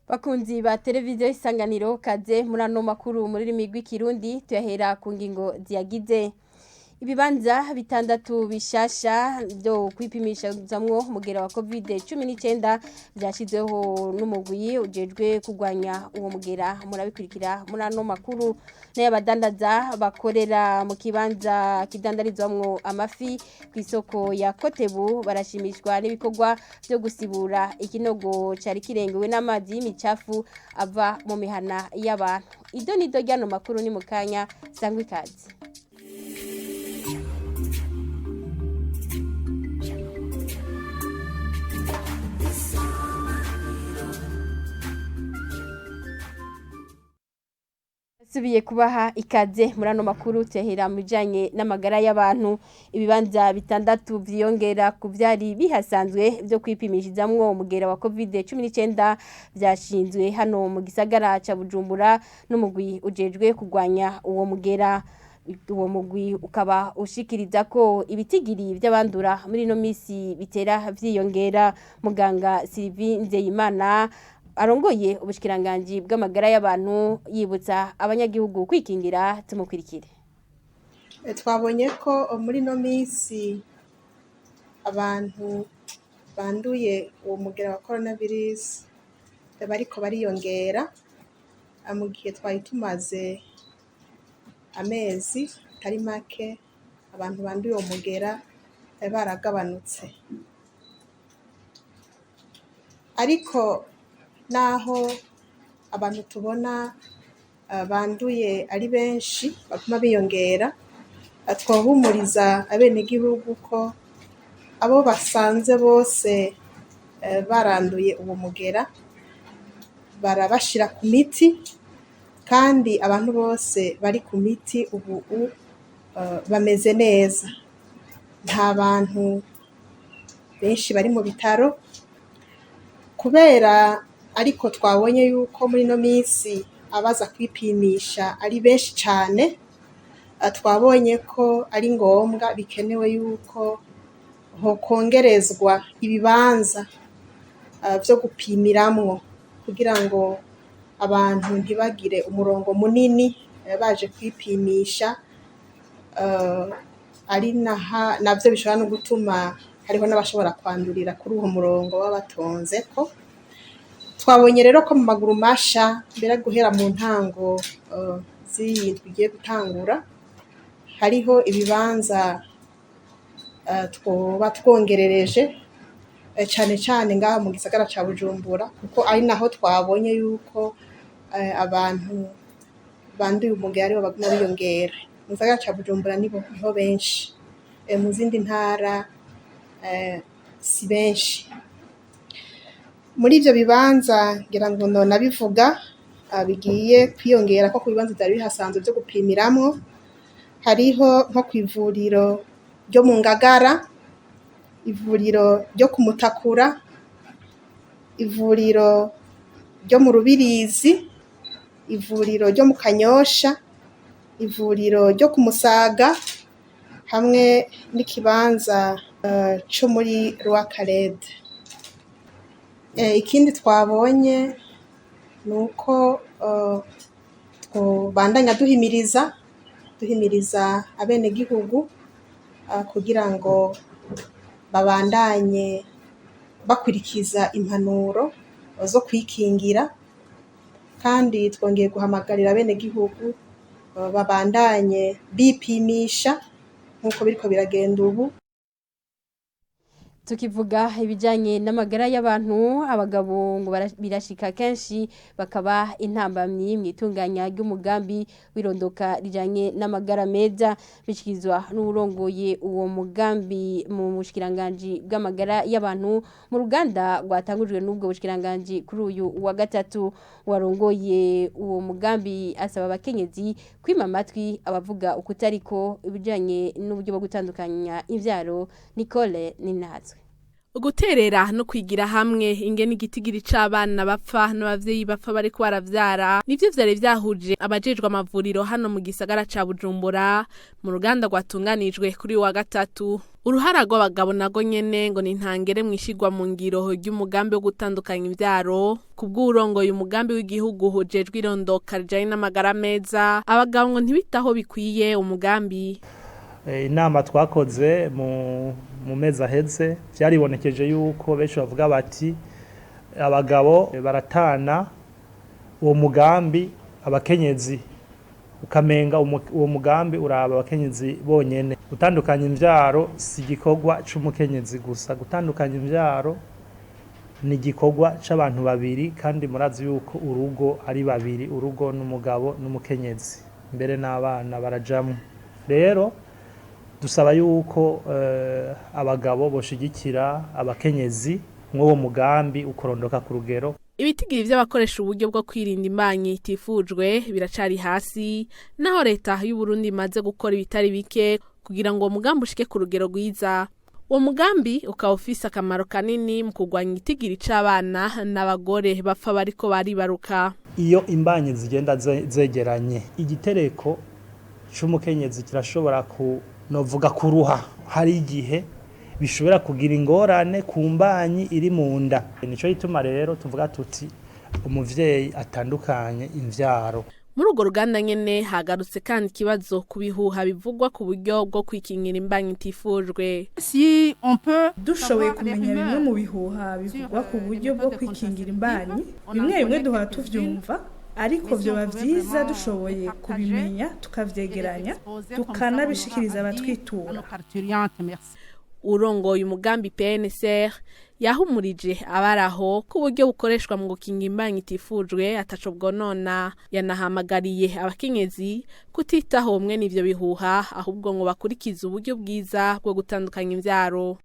Bakunzi ba televiziyo isanganiro kaze muri ano makuru muri rurimi rw'ikirundi tuyahera ku ngingo ziyagize. Ibibanza bitandatu bishasha byo kwipimishamwo umugera wa COVID-19 byashyizeho n'umugwi ujejwe kugwanya uwo mugera murabikurikira muri ano makuru n'abadandaza bakorera mu kibanza kidandarizwamwo amafi ku isoko ya Kotebu barashimishwa n'ibikorwa byo gusibura ikinogo cari kirengewe n'amazi y'imicafu ava mu mihana y'abantu. Ido nido ryano makuru ni mukanya sangwe ikaze. Subiye kubaha ikaze muri ano makuru tuhera mu bijanye n'amagara y'abantu. Ibibanza bitandatu vyiyongera ku vyari bihasanzwe byo kwipimishirizamwo umugera wa COVID-19 byashinzwe hano mu gisagara ca Bujumbura n'umugwi ujejwe kugwanya uwo mugera. Uwo mugwi ukaba ushikiriza ko ibitigiri by'abandura muri no misi bitera vyiyongera. Muganga Sylvie Nzeyimana arongoye ubushikiranganje bw'amagara y'abantu yibutsa abanyagihugu kwikingira tumukurikire. Twabonye ko muri no misi abantu banduye uwo mugera wa coronavirus bariko bariyongera mu gihe twari tumaze amezi atari make abantu banduye uwo mugera baragabanutse, ariko naho abantu tubona banduye ari benshi baguma biyongera, twahumuriza abenegihugu ko abo basanze bose baranduye uwo mugera barabashira ku miti, kandi abantu bose bari ku miti ubu bameze neza. Nta bantu benshi bari mu bitaro kubera, ariko twabonye yuko muri no misi abaza kwipimisha ari benshi cane. Twabonye ko ari ngombwa bikenewe yuko hokongerezwa ibibanza vyo gupimiramwo kugira ngo abantu ntibagire umurongo munini baje kwipimisha, ari navyo bishobora no gutuma hariho n'abashobora kwandurira kuri uwo murongo w'abatonzeko. Twabonye rero ko mu maguru masha mbere guhera mu ntango z'iyindwi igiye gutangura hariho ibibanza twoba twongerereje cane cane ngaha mu gisagara ca Bujumbura, kuko ari naho twabonye yuko abantu banduye umugera aribo baguma biyongera. Mu gisagara ca Bujumbura niho benshi, mu zindi ntara si benshi. Muri ivyo bibanza ngira ngo nabivuga bigiye kwiyongera ko ku bibanza vyari bihasanzwe vyo gupimiramwo, hariho nko kw'ivuriro ryo mu Ngagara, ivuriro ryo ku Mutakura, ivuriro ryo mu Rubirizi, ivuriro ryo mu Kanyosha, ivuriro ryo ku Musaga, hamwe n'ikibanza co muri Rwakarede. Ikindi twabonye nuko twobandanya duhimiriza abenegihugu kugira ngo babandanye bakurikiza impanuro zo kwikingira, kandi twongeye guhamagarira abenegihugu babandanye bipimisha nkuko biriko biragenda ubu. Tukivuga ibijanye n'amagara y'abantu, abagabo ngo birashika kenshi bakaba intambamyi mwitunganya ry'umugambi wirondoka rijanye n'amagara meza, bishikizwa n'urongoye uwo mugambi mu bushikiranganje bw'amagara y'abantu mu ruganda rwatangujwe n'ubwo bushikiranganje kuri uyu wa gatatu. Warongoye uwo mugambi asaba abakenyezi kwima amatwi abavuga ukutariko ibijanye n'uburyo bwo gutandukanya imvyaro. Nicole Ninazwe. Guterera no kwigira hamwe ingene igitigiri c'abana bapfa n'abavyeyi bapfa bariko baravyara nivyo vyari vyahuje abajejwe amavuriro hano mu gisagara ca Bujumbura mu ruganda rwatunganijwe kuri wa gatatu. Uruhara rw'abagabo nago nyene ngo ni ntangere mwishigwa mu ngiro ry'umugambi wo gutandukanya imvyaro kubw'urongoye umugambi w'igihugu hojejwe irondoka rijanye n'amagara meza. Abagabo ngo ntibitaho bikwiye umugambi. Inama twakoze mu mezi aheze byaribonekeje yuko benshi bavuga bati abagabo baratana uwo mugambi abakenyezi ukamenga uwo mugambi uraba abakenyezi bonyene. Gutandukanya imvyaro si igikorwa c'umukenyezi gusa, gutandukanya imvyaro ni igikorwa c'abantu babiri kandi murazi yuko urugo ari babiri, urugo n'umugabo n'umukenyezi mbere n'abana barajamwe. Rero dusaba yuko abagabo boshigikira abakenyezi mw'uwo mugambi ukorondoka ku rugero. Ibitigiri vy'abakoresha uburyo bwo kwirinda imbanyi itifujwe biracari hasi naho leta y'u Burundi imaze gukora ibitari bike kugira ngo umugambi ushike ku rugero rwiza. Uwo mugambi ukaba ufise akamaro kanini mu kurwanya igitigiri c'abana n'abagore bapfa bariko baribaruka. Iyo imbanyi zigenda zegeranye igitereko c'umukenyezi kirashobora novuga kuruha, hari igihe bishobora kugira ingorane ku mbanyi iri mu nda. Nico gituma rero tuvuga tuti umuvyeyi atandukanye imvyaro. Muri urwo ruganda nyene hagarutse kandi ikibazo ku bihuha bivugwa ku buryo bwo kwikingira imbanyi itifujwe. Si on peut dushoboye kumenya bimwe mu bihuha bivugwa ku buryo bwo kwikingira imbanyi, bimwe duhora tuvyumva, ariko vyoba vyiza dushoboye kubimenya tukavyegeranya tukanabishikiriza abatwitura. Urongoye umugambi PNSR yahumurije abaraho ku buryo bukoreshwa mu gukinga imbanyi itifujwe ataco bwonona. Yanahamagariye abakenyezi kutitaho umwe n'ivyo bihuha ahubwo ngo bakurikize uburyo bwiza bwo gutandukanya imvyaro.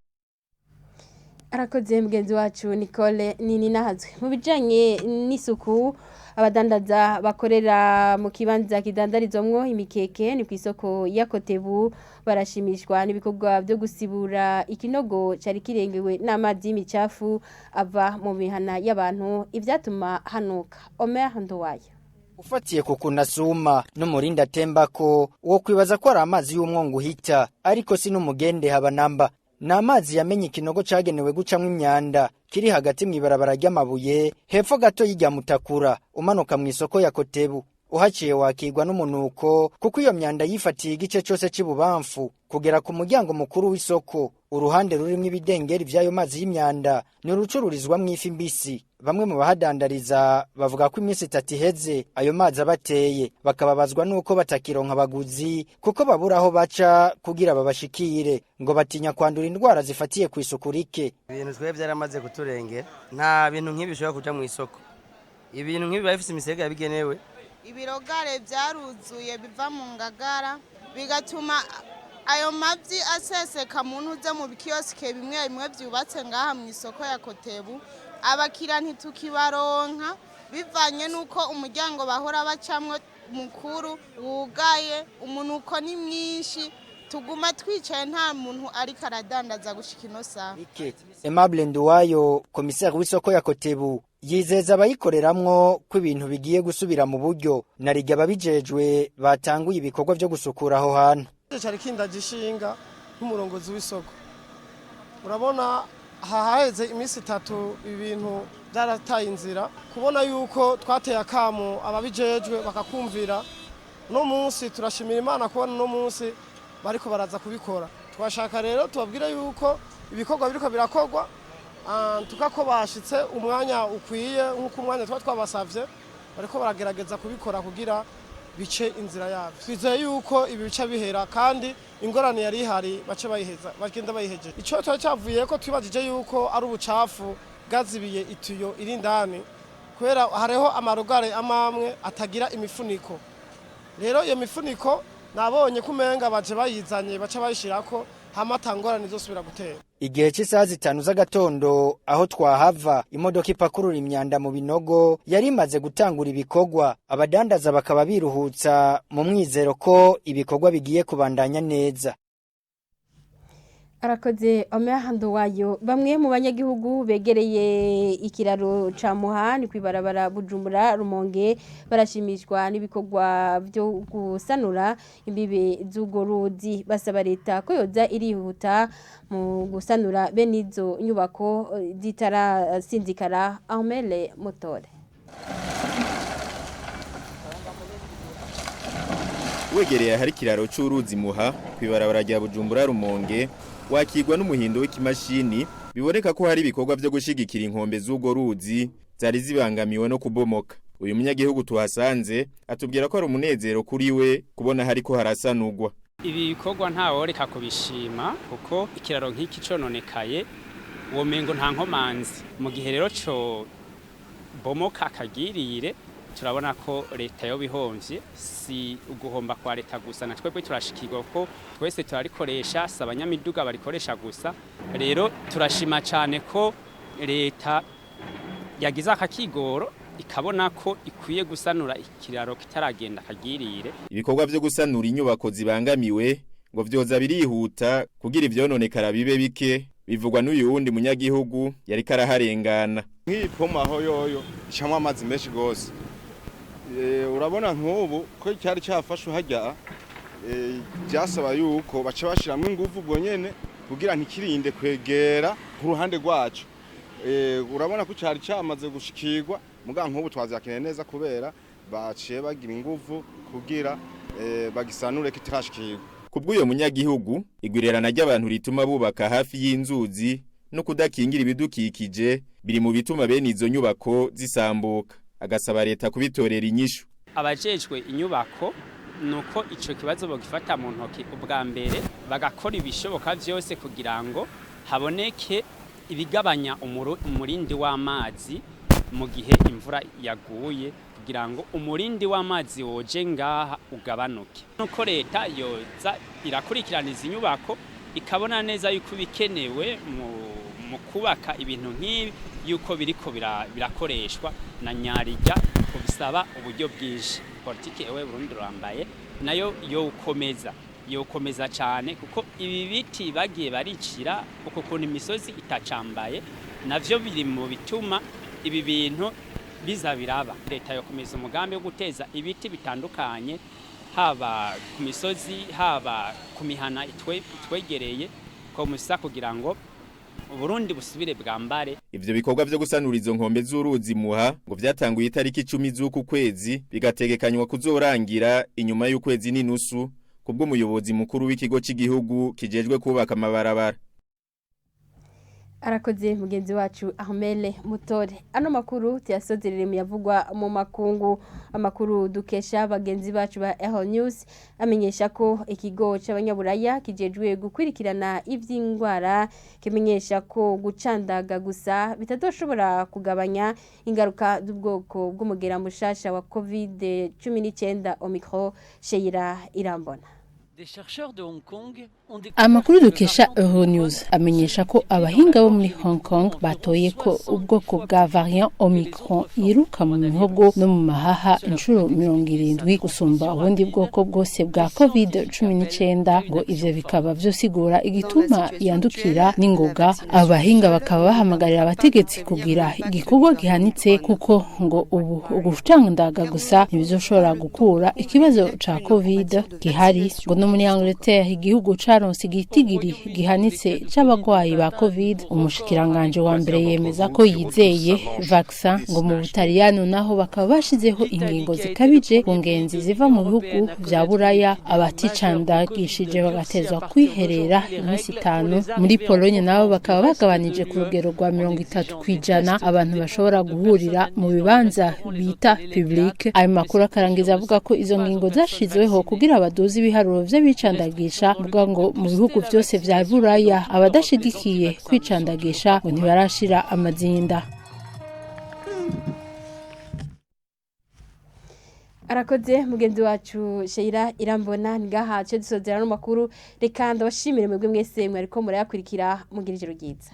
Arakoze mugenzi wacu Nicole nini nahazwe mu bijanye n'isuku. Abadandaza bakorera mu kibanza kidandarizomwo imikeke ni kwisoko ya Kotebu barashimishwa n'ibikorwa byo gusibura ikinogo cari kirengewe n'amazi y'imicafu ava mu mihana y'abantu ivyatuma hanuka. Omer Ndowaya ufatiye ku kunasuma n'umurinda tembako wo kwibaza ko ari amazi y'umwongo uhita ariko si n'umugende haba namba. Na amazi yamenye ikinogo cagenewe gucamwe imyanda kiri hagati mw'ibarabara ry'amabuye hepfo gato y'ijya Mutakura umanuka mu isoko ya Kotebu. Uhaciye wakigwa n'umunuko kuko iyo myanda yifatiye igice cyose c'ibubamfu kugera ku muryango mukuru w'isoko. Uruhande rurimwe ibidengeri vy'ayo mazi y'imyanda ni urucururizwa mw'ifi mbisi. Bamwe mu bahadandariza bavuga ko iminsi 3 iheze ayo mazi abateye bakababazwa nuko batakironka abaguzi kuko babura aho baca kugira babashikire ngo batinya kwandura indwara zifatiye ku isuku rike. Ibintu twebwe byaramaze kuturengera, nta bintu nk'ibi bishobora kuja mu isoko. Ibintu nk'ibi bafise imisega yabigenewe. Ibirogare byaruzuye biva mu ngagara bigatuma ayo mavyi aseseka mu ntuze mu bikiyosike bimwe byubatse ngaha mu isoko ya Kotebu. Abakira ntitukibaronka bivanye nuko umuryango bahora bacamwe mukuru wugaye, umunuko ni mwinshi, tuguma twicaye nta muntu ariko aradandaza gushika ino saha. Aimable Nduwayo, komiseri w'isoko ya Kotebu, yizeza abayikoreramwo ko ibintu bigiye gusubira mu buryo narijya babijejwe batanguye ibikorwa byo gusukura aho hantu. Cyari kinda gishinga nk'umurongozi w'isoko. Urabona haheze iminsi 3 ibintu byarataye inzira kubona yuko twateye akamo ababijejwe bakakumvira. No munsi turashimira Imana kubona no munsi bariko baraza kubikora. Twashaka rero tubabwira yuko ibikorwa biriko birakogwa tukako bashitse umwanya ukwiye nkuko umwanya twabasavye bariko baragerageza kubikora kugira bice inzira yabo. Twizeye yuko ibi bica bihera kandi ingorane yari ihari bace bayiheza bagenda bayiheje. Ico cyavuye ko twibajije yuko ari ubucafu bwazibiye ituyo iri ndani kwera hariho amarugare amamwe atagira imifuniko. Rero iyo mifuniko nabonye kumenga baje bayizanye baca bayishirako hama tangorane zosubira gutera. Igihe cy'isaha 5 z'agatondo aho twahava imodoka ipakurura imyanda mu binogo yari imaze gutangura ibikorwa. Abadandaza bakaba biruhutsa mu mwizero ko ibikorwa bigiye kubandanya neza. Arakoze omehando wayo bamwe mu banyagihugu begereye ikiraro ca Muhani kwibarabara Bujumbura Rumonge barashimishwa n'ibikorwa byo gusanura imbibe z'ugoruzi basaba leta ko yoza irihuta mu gusanura benizo nyubako zitarasinzikara Ahmele Motore. Wegereye hari kiraro c'uruzi Muha kwibarabara rya Bujumbura Rumonge wakigwa n'umuhindo w'ikimashini biboneka ko hari ibikorwa byo gushigikira inkombe z'ugo ruzi zari zibangamiwe no kubomoka. Uyu munyagihugu tuhasanze atubwira ko ari umunezero kuri we kubona hari ko harasanurwa. Ibi bikorwa ntaworeka kubishima kuko ikiraro nk'iki cononekaye uwo mengo nta nkomanzi mu gihe rero co bomoka kagirire turabona ko leta yo bihomvye si uguhomba kwa leta gusa na twebwe turashikirwa ko twese turarikoresha sabanyamiduga barikoresha gusa rero turashima cyane ko leta yagize akakigoro ikabona ko ikwiye gusanura ikiraro kitaragenda kagirire. Ibikorwa byo gusanura inyubako zibangamiwe ngo vyoza birihuta kugira ivyononekara bibe bike bivugwa n'uyu wundi munyagihugu yari karaharengana. Nk'ipoma aho yoyo icamwa amazi menshi gose. Urabona nk'ubu ko cyari cyafashwe hajya byasaba yuko baca bashiramwe ingufu ubwo nyene kugira ntikirinde kwegera ku ruhande rwacu. Urabona ko cyari cyamaze gushikirwa muga nk'ubu twazakeneye neza kubera baciye bagira ingufu kugira bagisanure kitarashikirwa. Kubw'uyo munyagihugu igwirerana ry'abantu rituma bubaka hafi y'inzuzi no kudakingira ibidukikije biri mu bituma bene izo nyubako zisambuka. Agasaba leta kubitorera inyishu. Abajejwe inyubako nuko ico kibazo bogifata mu ntoki ubwa mbere bagakora ibishoboka vyose kugira ngo haboneke ibigabanya umurindi w'amazi mu gihe imvura yaguye kugira ngo umurindi w'amazi woje ngaha ugabanuke. Nuko leta yoza irakurikiraniza inyubako ikabona neza yuko bikenewe mu kubaka ibintu nk'ibi yuko biriko birakoreshwa na nyarijya kubisaba uburyo bwinshi. Politike ewe Burundi rambaye nayo yokomeza cyane kuko ibi biti bagiye baricira uko kuntu imisozi itacambaye navyo biri mu bituma ibi bintu biza biraba. Leta yokomeza umugambi wo guteza ibiti bitandukanye haba ku misozi haba ku mihana itwegereye ko musa kugira ngo Burundi busubire bwambare. Ivyo bikorwa byo gusanura izo nkombe z'uruzi Muha ngo vyatanguye itariki 10 z'uku kwezi bigategekanywa kuzorangira inyuma y'ukwezi n'inusu kubwo umuyobozi mukuru w'ikigo cy'igihugu kijejwe kubaka amabarabara. Arakoze mugenzi wacu Ahmele Mutore. Ano makuru tuyasozerere mu yavugwa mu makungu. Amakuru dukesha bagenzi bacu ba Eho News amenyesha ko ikigo c'abanyaburaya kijejwe gukwirikirana ivy'ingwara kimenyesha ko gucandaga gusa bitadoshobora kugabanya ingaruka z'ubwoko bw'umugera mushasha wa COVID-19 Omicron. Sheira Irambona. Amakuru dukesha Euronews amenyesha ko abahinga bo muri Hong Kong batoye ko ubwoko bwa variant Omicron yiruka mu mihogo no mu mahaha inshuro 70 gusumba ubundi bwoko bwose bwa COVID-19 ngo ivyo bikaba vyosigura igituma yandukira n'ingoga. Abahinga bakaba bahamagarira abategetsi kugira igikorwa gihanitse kuko ngo ubu ugucandaga gusa ntibizoshobora gukura ikibazo ca COVID gihari ngo no muri Angleterre igihugu caronse igitigiri gihanitse c'abagwayi ba COVID. Umushikiranganje wa mbere yemeza ko yizeye vaccin ngo mu Butaliyano naho bakaba bashizeho ingingo zikabije ku ngenzi ziva mu bihugu vya Buraya abaticandagishije bagatezwa kwiherera iminsi 5. Muri Pologne nabo bakaba bagabanije ku rugero rwa 30% abantu bashobora guhurira mu bibanza bita public. Ayo makuru akarangiza avuga ko izo ngingo zashizweho kugira abadozi biharuro bicandagisha mvuga ngo mu bihugu byose vya Buraya abadashigikiye kwicandagisha ngo ntibarashira amazinda. Arakoze mugenzi wacu Sheira Irambona ngaha cyo dusozera no makuru. Reka ndabashimire mwebwe mwese mwariko murayakurikira mugira ijoro ryiza.